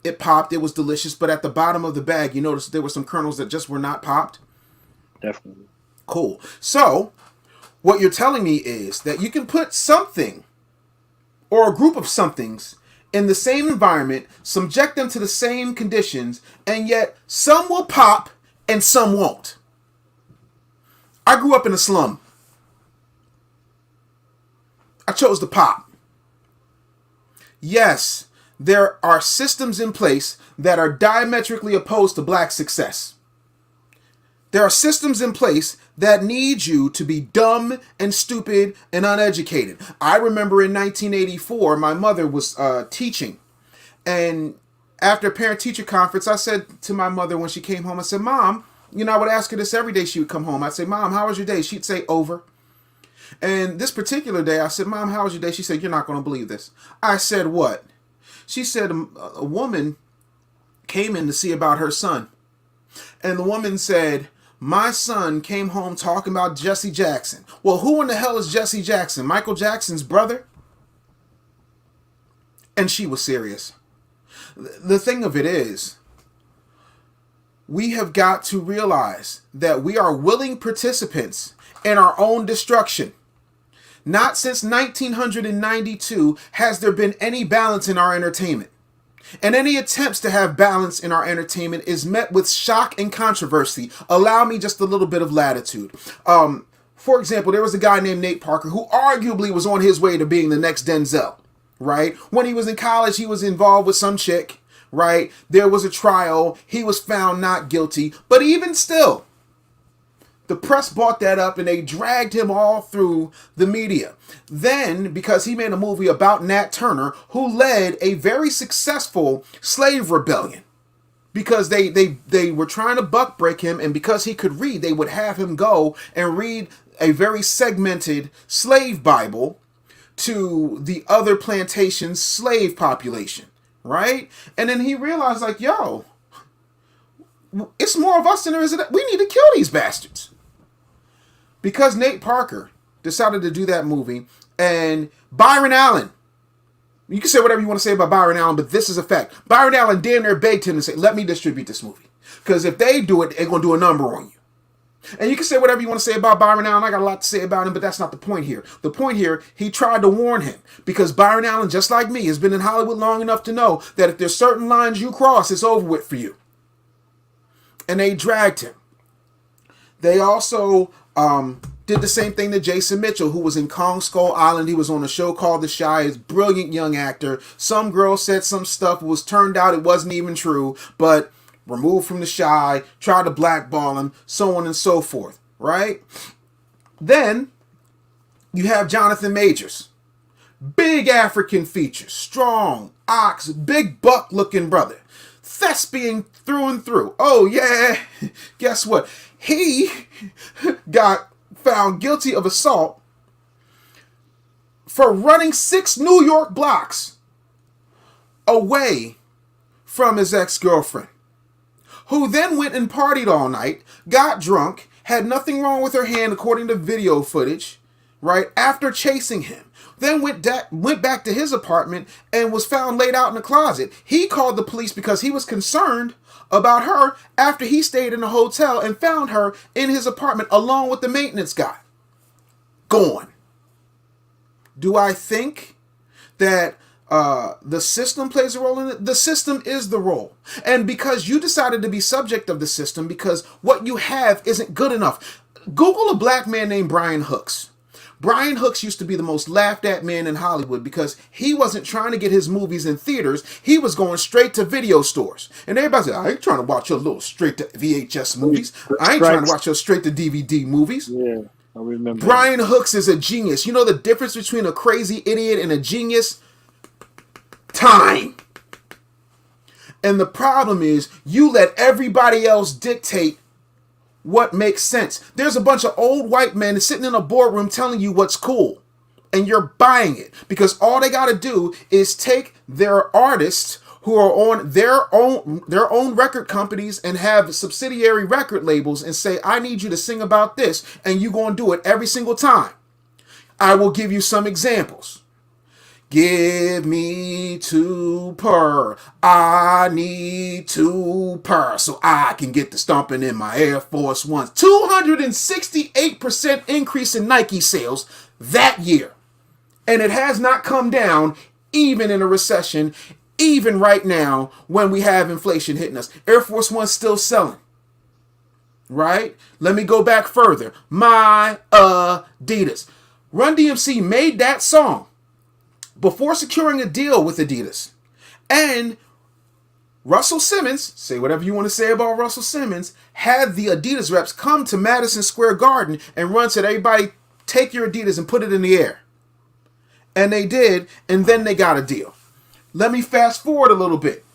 It popped. It was delicious. But at the bottom of the bag, you noticed there were some kernels that just were not popped? Definitely. Cool. So, what you're telling me is that you can put something or a group of somethings in the same environment, subject them to the same conditions, and yet some will pop and some won't. I grew up in a slum. I chose to pop. Yes, there are systems in place that are diametrically opposed to black success. There are systems in place that need you to be dumb and stupid and uneducated. I remember in 1984, my mother was teaching, and after a parent-teacher conference, I said to my mother when she came home, I said, Mom, I would ask her this every day she would come home. I'd say, Mom, how was your day? She'd say, over. And this particular day, I said, Mom, how was your day? She said, you're not going to believe this. I said, what? She said, a woman came in to see about her son. And the woman said, my son came home talking about Jesse Jackson. Well, who in the hell is Jesse Jackson? Michael Jackson's brother? And she was serious. The thing of it is, we have got to realize that we are willing participants in our own destruction. Not since 1992 has there been any balance in our entertainment. And any attempts to have balance in our entertainment is met with shock and controversy. Allow me just a little bit of latitude. For example, there was a guy named Nate Parker who arguably was on his way to being the next Denzel, right? When he was in college, he was involved with some chick, right? There was a trial. He was found not guilty. But even still, the press bought that up and they dragged him all through the media. Then, because he made a movie about Nat Turner, who led a very successful slave rebellion, because they were trying to buck break him, and because he could read, they would have him go and read a very segmented slave Bible to the other plantation slave population, right? And then he realized, like, yo, it's more of us than there is of that. We need to kill these bastards. Because Nate Parker decided to do that movie, and Byron Allen, you can say whatever you want to say about Byron Allen, but this is a fact. Byron Allen damn near begged him to say, let me distribute this movie. Because if they do it, they're going to do a number on you. And you can say whatever you want to say about Byron Allen. I got a lot to say about him, but that's not the point here. The point here, he tried to warn him. Because Byron Allen, just like me, has been in Hollywood long enough to know that if there's certain lines you cross, it's over with for you. And they dragged him. They also did the same thing to Jason Mitchell, who was in Kong Skull Island. He was on a show called The Chi. He's a brilliant young actor. Some girl said some stuff. It was turned out it wasn't even true, but removed from The Chi, tried to blackball him, so on and so forth, right? Then you have Jonathan Majors. Big African features, strong, ox, big buck looking brother. Thespian through and through. Oh yeah, guess what? He got found guilty of assault for running 6 New York blocks away from his ex-girlfriend, who then went and partied all night, got drunk, had nothing wrong with her hand according to video footage, right, after chasing him. Then went back to his apartment and was found laid out in a closet. He called the police because he was concerned about her after he stayed in a hotel and found her in his apartment along with the maintenance guy. Gone. Do I think that the system plays a role in it? The system is the role. And because you decided to be subject of the system because what you have isn't good enough. Google a black man named Brian Hooks. Brian Hooks used to be the most laughed at man in Hollywood because he wasn't trying to get his movies in theaters. He was going straight to video stores. And everybody said, I ain't trying to watch your little straight to VHS movies. I ain't trying to watch your straight to DVD movies. Yeah, I remember. Brian Hooks is a genius. You know the difference between a crazy idiot and a genius? Time. And the problem is you let everybody else dictate what makes sense. There's a bunch of old white men sitting in a boardroom telling you what's cool, and you're buying it because all they got to do is take their artists who are on their own record companies and have subsidiary record labels and say, I need you to sing about this, and you're going to do it every single time. I will give you some examples. Give me 2 per. I need 2 per so I can get the stomping in my Air Force Ones. 268% increase in Nike sales that year. And it has not come down even in a recession, even right now when we have inflation hitting us. Air Force One's still selling. Right? Let me go back further. My Adidas. Run DMC made that song before securing a deal with Adidas. And Russell Simmons, say whatever you want to say about Russell Simmons, had the Adidas reps come to Madison Square Garden and said, everybody take your Adidas and put it in the air. And they did, and then they got a deal. Let me fast forward a little bit.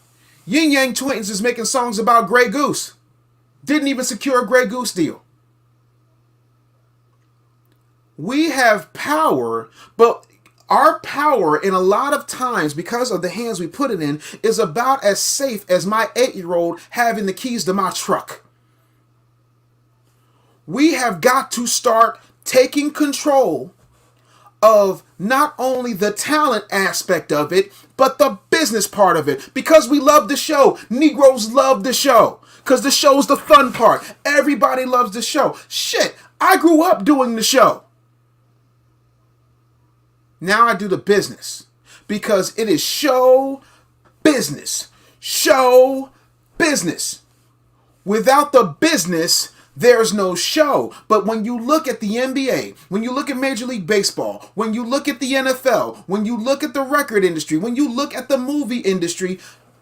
Yin Yang Twins is making songs about Grey Goose. Didn't even secure a Grey Goose deal. We have power, but our power in a lot of times, because of the hands we put it in, is about as safe as my 8-year-old having the keys to my truck. We have got to start taking control of not only the talent aspect of it, but the business part of it. Because we love the show. Negroes love the show. Because the show's the fun part. Everybody loves the show. Shit, I grew up doing the show. Now I do the business. Because it is show business. Show business. Without the business, there's no show. But when you look at the NBA, when you look at Major League Baseball, when you look at the NFL, when you look at the record industry, when you look at the movie industry,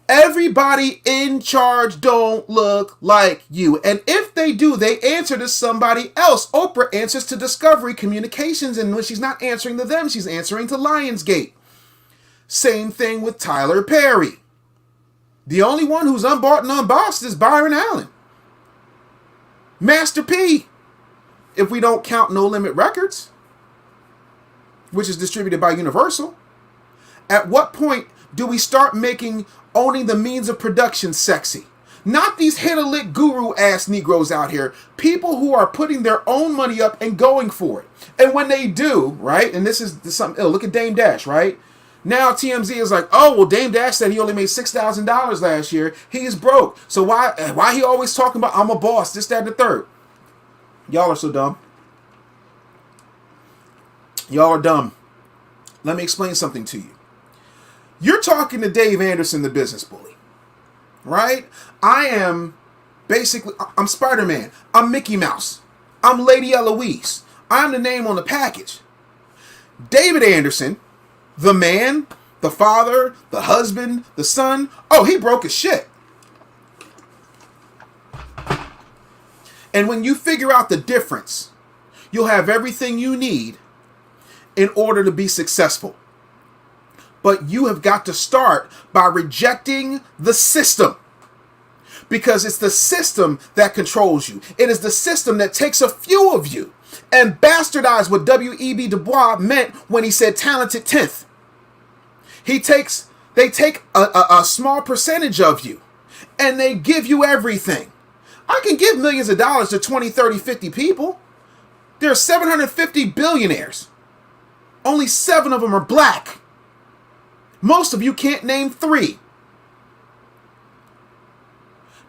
everybody in charge don't look like you. And if they do, they answer to somebody else. Oprah answers to Discovery Communications, and when she's not answering to them, she's answering to Lionsgate. Same thing with Tyler Perry. The only one who's unbought and unbossed is Byron Allen. Master P, if we don't count No Limit Records, which is distributed by Universal. At what point do we start making owning the means of production sexy? Not these hit-a-lick guru-ass Negroes out here. People who are putting their own money up and going for it. And when they do, right, and this is something ill. Look at Dame Dash, right? Now TMZ is like, oh, well, Dame Dash said he only made $6,000 last year. He's broke. So why he always talking about, I'm a boss, this, that, and the third? Y'all are so dumb. Y'all are dumb. Let me explain something to you. You're talking to Dave Anderson, the business bully, right? I'm Spider-Man. I'm Mickey Mouse. I'm Lady Eloise. I'm the name on the package. David Anderson, the man, the father, the husband, the son. Oh, he broke his shit. And when you figure out the difference, you'll have everything you need in order to be successful. But you have got to start by rejecting the system. Because it's the system that controls you. It is the system that takes a few of you and bastardized what W.E.B. Du Bois meant when he said talented 10th. They take a small percentage of you and they give you everything. I can give millions of dollars to 20, 30, 50 people. There are 750 billionaires. Only 7 of them are black. Most of you can't name 3.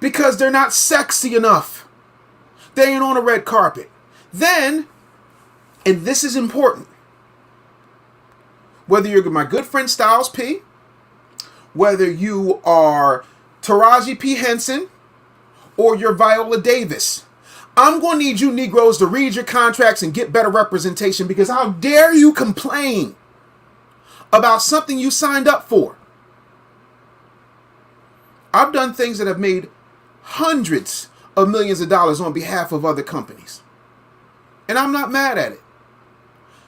Because they're not sexy enough. They ain't on a red carpet. Then, and this is important, whether you're my good friend Styles P, whether you are Taraji P. Henson, or you're Viola Davis, I'm going to need you Negroes to read your contracts and get better representation, because how dare you complain about something you signed up for? I've done things that have made hundreds of millions of dollars on behalf of other companies. And I'm not mad at it.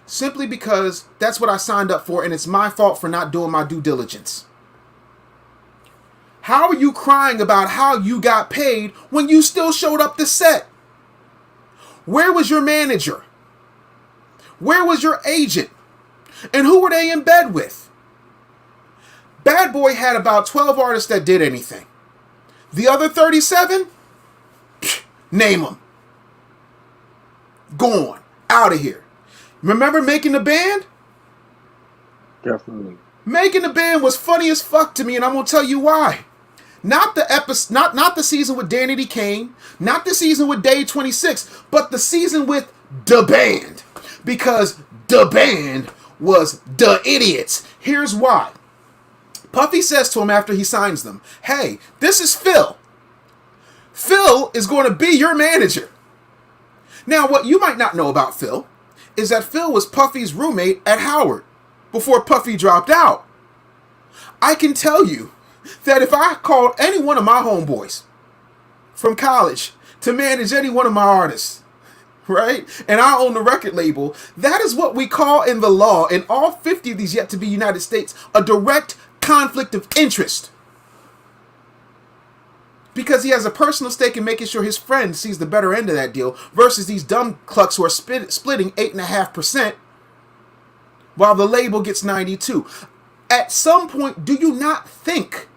Simply because that's what I signed up for, and it's my fault for not doing my due diligence. How are you crying about how you got paid when you still showed up to set? Where was your manager? Where was your agent? And who were they in bed with? Bad Boy had about 12 artists that did anything. The other 37? Name them. Gone. Out of here. Remember Making the Band? Definitely. Making the Band was funny as fuck to me, and I'm going to tell you why. Not the season with Danny D. Kane, not the season with Day 26, but the season with the band. Because the band was the idiots. Here's why. Puffy says to him after he signs them, hey, this is Phil. Phil is going to be your manager. Now, what you might not know about Phil is that Phil was Puffy's roommate at Howard before Puffy dropped out. I can tell you that if I called any one of my homeboys from college to manage any one of my artists, right, and I own the record label, that is what we call in the law, in all 50 of these yet to be United States, a direct conflict of interest. Because he has a personal stake in making sure his friend sees the better end of that deal versus these dumb clucks who are splitting 8.5% while the label gets 92. At some point, do you not think,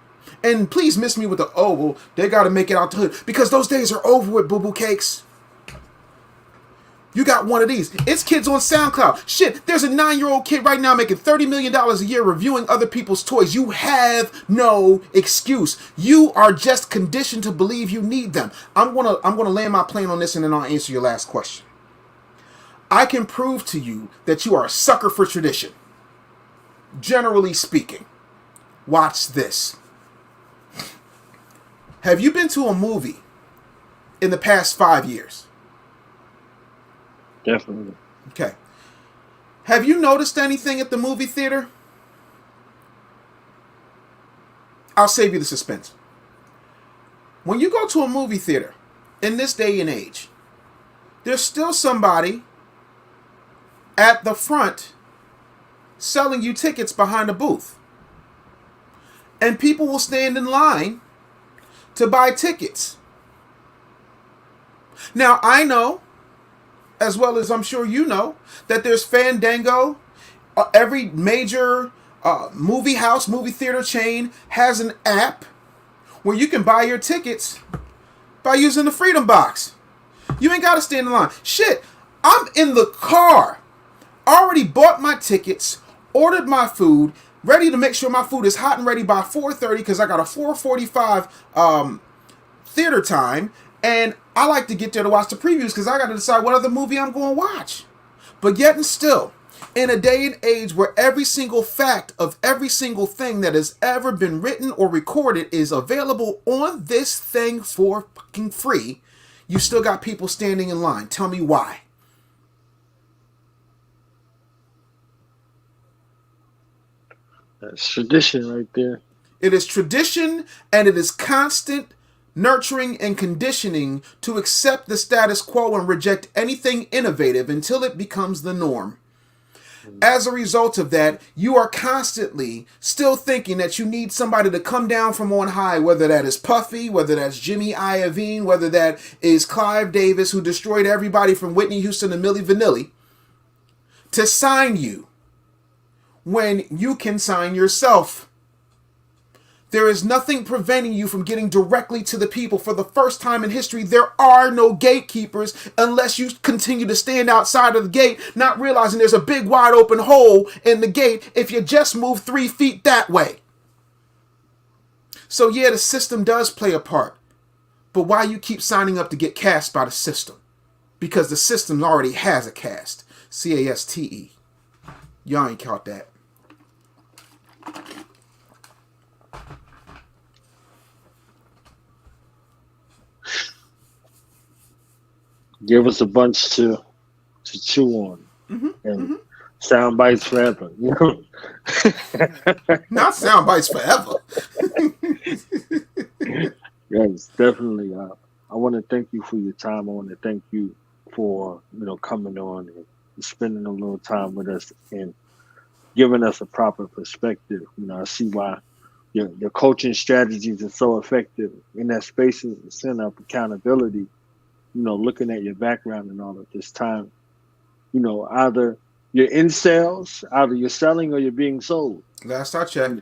and please miss me with the, oh, well, they got to make it out the hood, because those days are over with, boo-boo cakes. You got one of these. It's kids on SoundCloud. Shit, there's a 9-year-old kid right now making $30 million a year reviewing other people's toys. You have no excuse. You are just conditioned to believe you need them. I'm gonna land my plane on this, and then I'll answer your last question. I can prove to you that you are a sucker for tradition. Generally speaking. Watch this. Have you been to a movie in the past 5 years? Definitely. Okay. Have you noticed anything at the movie theater? I'll save you the suspense. When you go to a movie theater, in this day and age, there's still somebody at the front selling you tickets behind a booth. And people will stand in line to buy tickets. Now, I know, as well as I'm sure you know, that there's Fandango. Every major movie house, movie theater chain has an app where you can buy your tickets by using the Freedom Box. You ain't got to stand in line. Shit, I'm in the car. Already bought my tickets, ordered my food, ready to make sure my food is hot and ready by 4:30 because I got a 4:45 theater time. And I like to get there to watch the previews because I got to decide what other movie I'm going to watch. But yet and still, in a day and age where every single fact of every single thing that has ever been written or recorded is available on this thing for fucking free, you still got people standing in line. Tell me why. That's tradition right there. It is tradition, and it is constant nurturing and conditioning to accept the status quo and reject anything innovative until it becomes the norm. As a result of that, you are constantly still thinking that you need somebody to come down from on high, whether that is Puffy, whether that's Jimmy Iovine, whether that is Clive Davis, who destroyed everybody from Whitney Houston to Milli Vanilli, to sign you when you can sign yourself. There is nothing preventing you from getting directly to the people. For the first time in history, there are no gatekeepers unless you continue to stand outside of the gate, not realizing there's a big wide open hole in the gate if you just move 3 feet that way. So yeah, the system does play a part. But why you keep signing up to get cast by the system? Because the system already has a cast. C-A-S-T-E. Y'all ain't caught that. Give us a bunch to chew on, and sound bites forever. You know? Not sound bites forever. Yes, definitely. I want to thank you for your time. I want to thank you for coming on and spending a little time with us and giving us a proper perspective. I see why your coaching strategies are so effective in that space is a center of accountability. Looking at your background and all of this time, either you're in sales, either you're selling or you're being sold. Last I checked.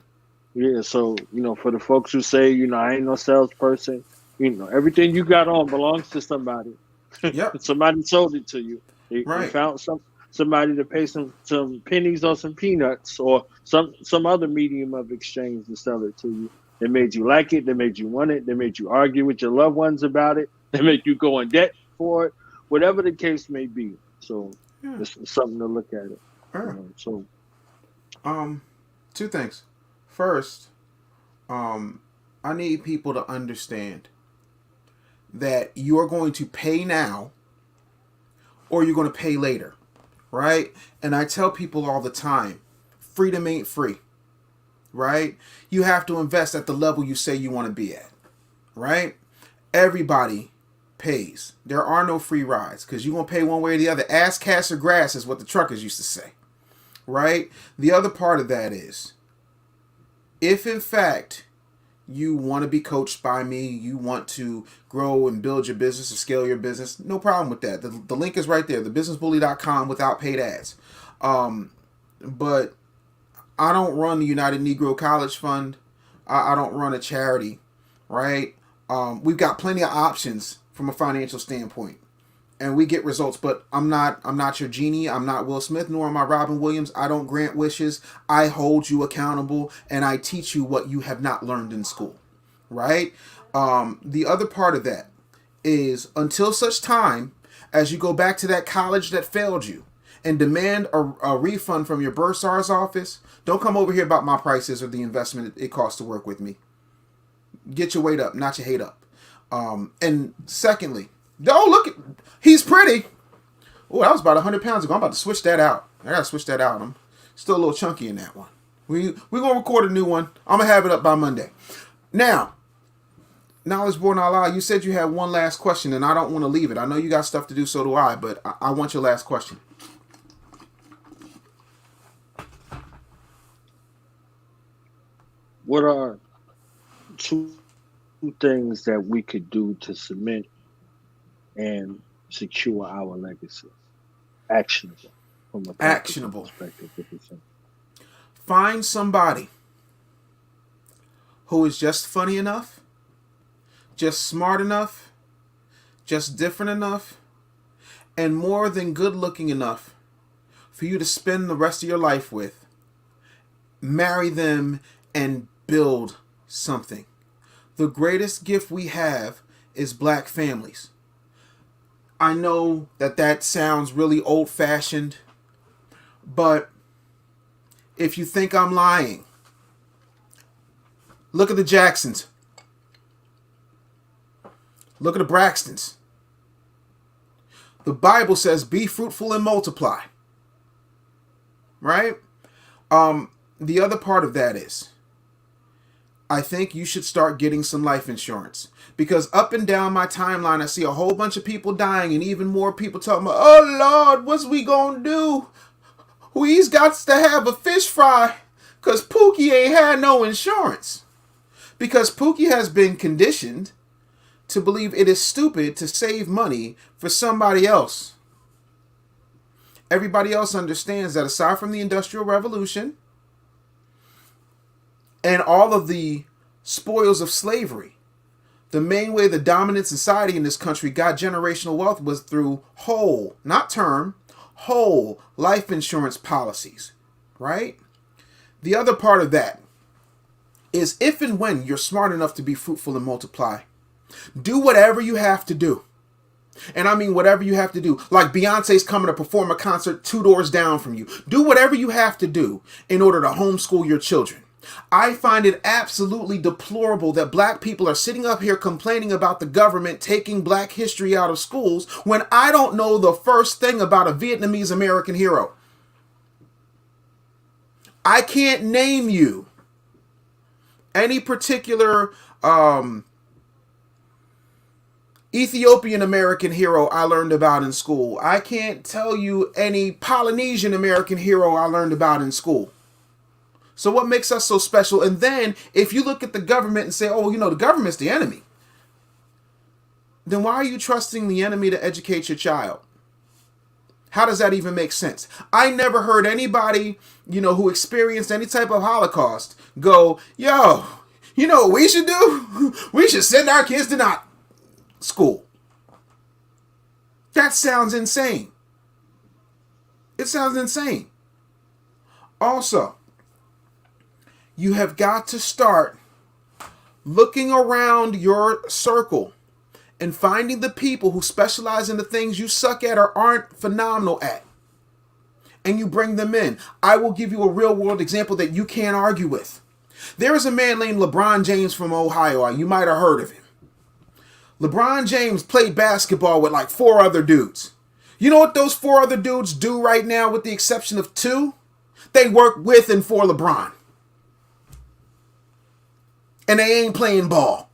Yeah, so, for the folks who say, I ain't no salesperson, everything you got on belongs to somebody. Yep. Somebody sold it to you. They found somebody to pay some pennies or some peanuts or some other medium of exchange to sell it to you. They made you like it. They made you want it. They made you argue with your loved ones about it. They make you go in debt for it, whatever the case may be. So it's something to look at it. So, two things. First, I need people to understand that you are going to pay now or you're going to pay later, right? And I tell people all the time, freedom ain't free. right? You have to invest at the level you say you want to be at, right? Everybody pays. There are no free rides because you're going to pay one way or the other. Ass, cash, or grass is what the truckers used to say, right? The other part of that is, if in fact you want to be coached by me, you want to grow and build your business or scale your business, no problem with that. The link is right there, thebusinessbully.com, without paid ads. But I don't run the United Negro College Fund. I don't run a charity, right? We've got plenty of options from a financial standpoint, and we get results. But I'm not your genie. I'm not Will Smith, nor am I Robin Williams. I don't grant wishes. I hold you accountable, and I teach you what you have not learned in school, right? The other part of that is, until such time as you go back to that college that failed you and demand a refund from your bursar's office, don't come over here about my prices or the investment it costs to work with me. Get your weight up, not your hate up. And secondly, he's pretty. Oh, that was about 100 pounds ago. I'm about to switch that out. I gotta switch that out. I'm still a little chunky in that one. We're gonna record a new one. I'm gonna have it up by Monday. Now, Knowledge Born Allah, you said you had one last question, and I don't want to leave it. I know you got stuff to do, so do I, but I want your last question. What are two things that we could do to cement and secure our legacy? Actionable. From a Actionable perspective. Find somebody who is just funny enough, just smart enough, just different enough, and more than good looking enough for you to spend the rest of your life with. Marry them and build something. The greatest gift we have is black families. I know that sounds really old-fashioned, but if you think I'm lying, look at the Jacksons. Look at the Braxtons. The Bible says, be fruitful and multiply. Right? The other part of that is, I think you should start getting some life insurance. Because up and down my timeline, I see a whole bunch of people dying and even more people talking about, oh Lord, what's we gonna do? We's got to have a fish fry because Pookie ain't had no insurance. Because Pookie has been conditioned to believe it is stupid to save money for somebody else. Everybody else understands that aside from the Industrial Revolution and all of the spoils of slavery, the main way the dominant society in this country got generational wealth was through whole, not term, whole life insurance policies, right? The other part of that is, if and when you're smart enough to be fruitful and multiply, do whatever you have to do. And I mean whatever you have to do. Like Beyonce's coming to perform a concert 2 doors down from you. Do whatever you have to do in order to homeschool your children. I find it absolutely deplorable that black people are sitting up here complaining about the government taking black history out of schools when I don't know the first thing about a Vietnamese American hero. I can't name you any particular Ethiopian American hero I learned about in school. I can't tell you any Polynesian American hero I learned about in school. So what makes us so special? And then if you look at the government and say, oh, the government's the enemy, then why are you trusting the enemy to educate your child? How does that even make sense? I never heard anybody, who experienced any type of Holocaust go, yo, what we should do? We should send our kids to not school. That sounds insane. It sounds insane. Also, you have got to start looking around your circle and finding the people who specialize in the things you suck at or aren't phenomenal at. And you bring them in. I will give you a real world example that you can't argue with. There is a man named LeBron James from Ohio. You might have heard of him. LeBron James played basketball with like 4 other dudes. You know what those 4 other dudes do right now, with the exception of 2? They work with and for LeBron. and they ain't playing ball.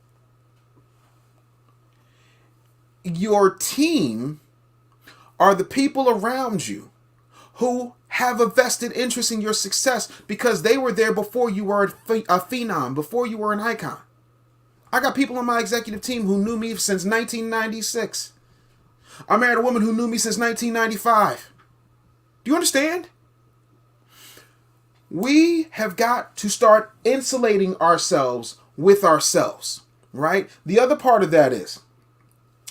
Your team are the people around you who have a vested interest in your success because they were there before you were a phenom, before you were an icon. I got people on my executive team who knew me since 1996. I married a woman who knew me since 1995. Do you understand? We have got to start insulating ourselves with ourselves, right? The other part of that is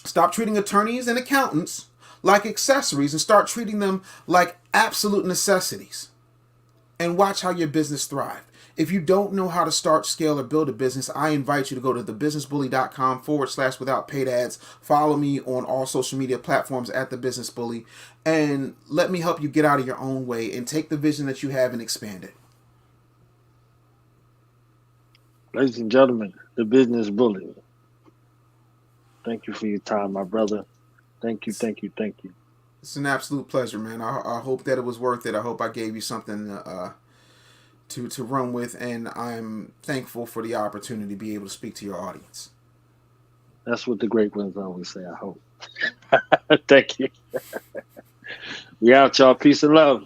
stop treating attorneys and accountants like accessories and start treating them like absolute necessities. And watch how your business thrive. If you don't know how to start, scale, or build a business, I invite you to go to thebusinessbully.com/without paid ads. Follow me on all social media platforms at The Business Bully, and let me help you get out of your own way and take the vision that you have and expand it. Ladies and gentlemen, The Business Bully. Thank you for your time, my brother. Thank you. It's an absolute pleasure, man. I hope that it was worth it. I hope I gave you something to run with, and I'm thankful for the opportunity to be able to speak to your audience. That's what the great ones always say, I hope. Thank you. We out, y'all. Peace and love.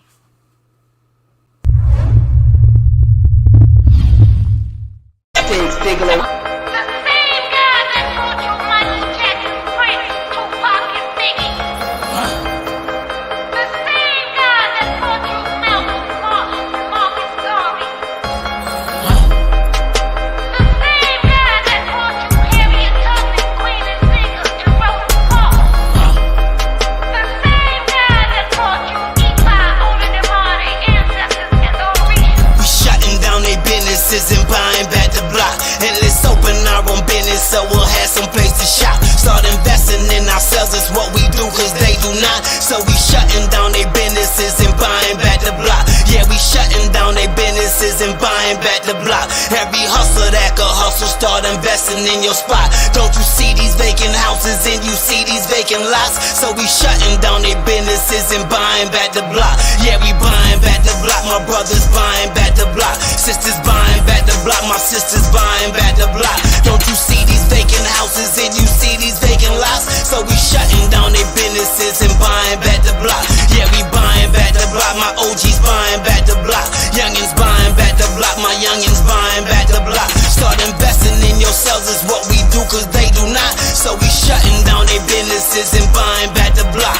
And buying back the block, and let's open our own business so we'll have some place to shop. Start investing in ourselves, is what we do, cause they do not. So we shutting down their businesses and buying back the block. Yeah, we shutting down their businesses and buying back the block. Every hustler that could hustle, start investing in your spot. Don't you see these vacant houses and you see these vacant lots? So we shutting down their businesses and buying back the block. Yeah, we buying back the block. My brothers buying back the block. Sisters buying back the block. My sisters buying back the block. Don't you see these vacant houses and you see these vacant lots? So we shutting down their businesses and buying back the block. Yeah, we buying back the block. My OGs buying back the block. Youngins buying back the block. My youngins buying back the block. Start investing in yourselves is what we do, cause they do not. So we shutting down their businesses and buying back the block.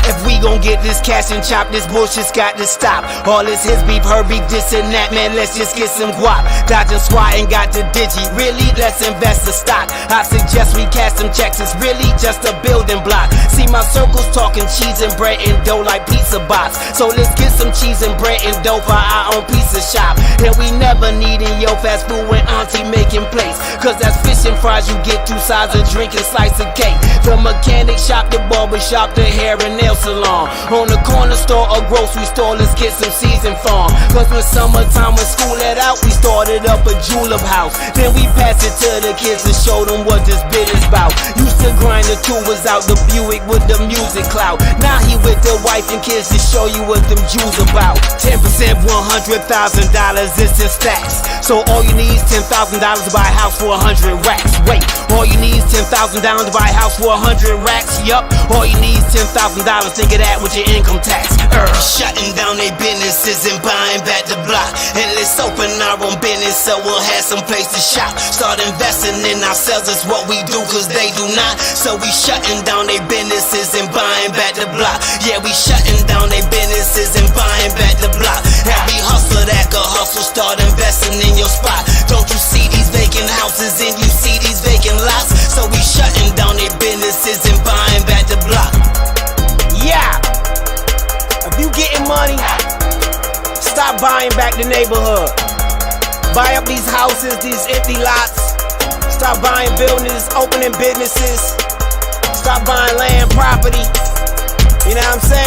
If we gon' get this cash and chop, this bullshit's got to stop. All this his beef, her beef, this and that, man, let's just get some guap. Dodging SWAT and got the digi, really, let's invest in stock. I suggest we cash some checks, it's really just a building block. See my circles talking cheese and bread and dough like pizza box. So let's get some cheese and bread and dough for our own pizza shop. And we never needin' your fast food when auntie making plates, cause that's fish and fries, you get 2 sides of drink and slice of cake. The mechanic shop, the barber shop, the hair and nail salon. On the corner store or grocery store, let's get some seasoned farm. Cause when summertime, when school let out, we started up a julep house. Then we passed it to the kids to show them what this bit is about. Used to grind the tubers out the Buick with the music clout. Now he with the wife and kids to show you what them Jews about. 10%, $100,000 is in stacks. So all you need is $10,000 to buy a house for 100 racks. Wait, all you need is $10,000 to buy a house for 100 racks. Yup, all you need is $10,000. Think of that with your income tax. Shutting down their businesses and buying back the block. And let's open our own business so we'll have some place to shop. Start investing in ourselves is what we do, cause they do not. So we shutting down their businesses and buying back the block. Yeah, we shutting down their businesses and buying back the block. Every hustler that could hustle, start investing in your spot. Don't you see these vacant houses and you see these vacant lots? So we shutting down their businesses and buying back the block. Yeah, if you getting money, stop buying back the neighborhood. Buy up these houses, these empty lots. Stop buying buildings, opening businesses. Stop buying land, property. You know what I'm saying?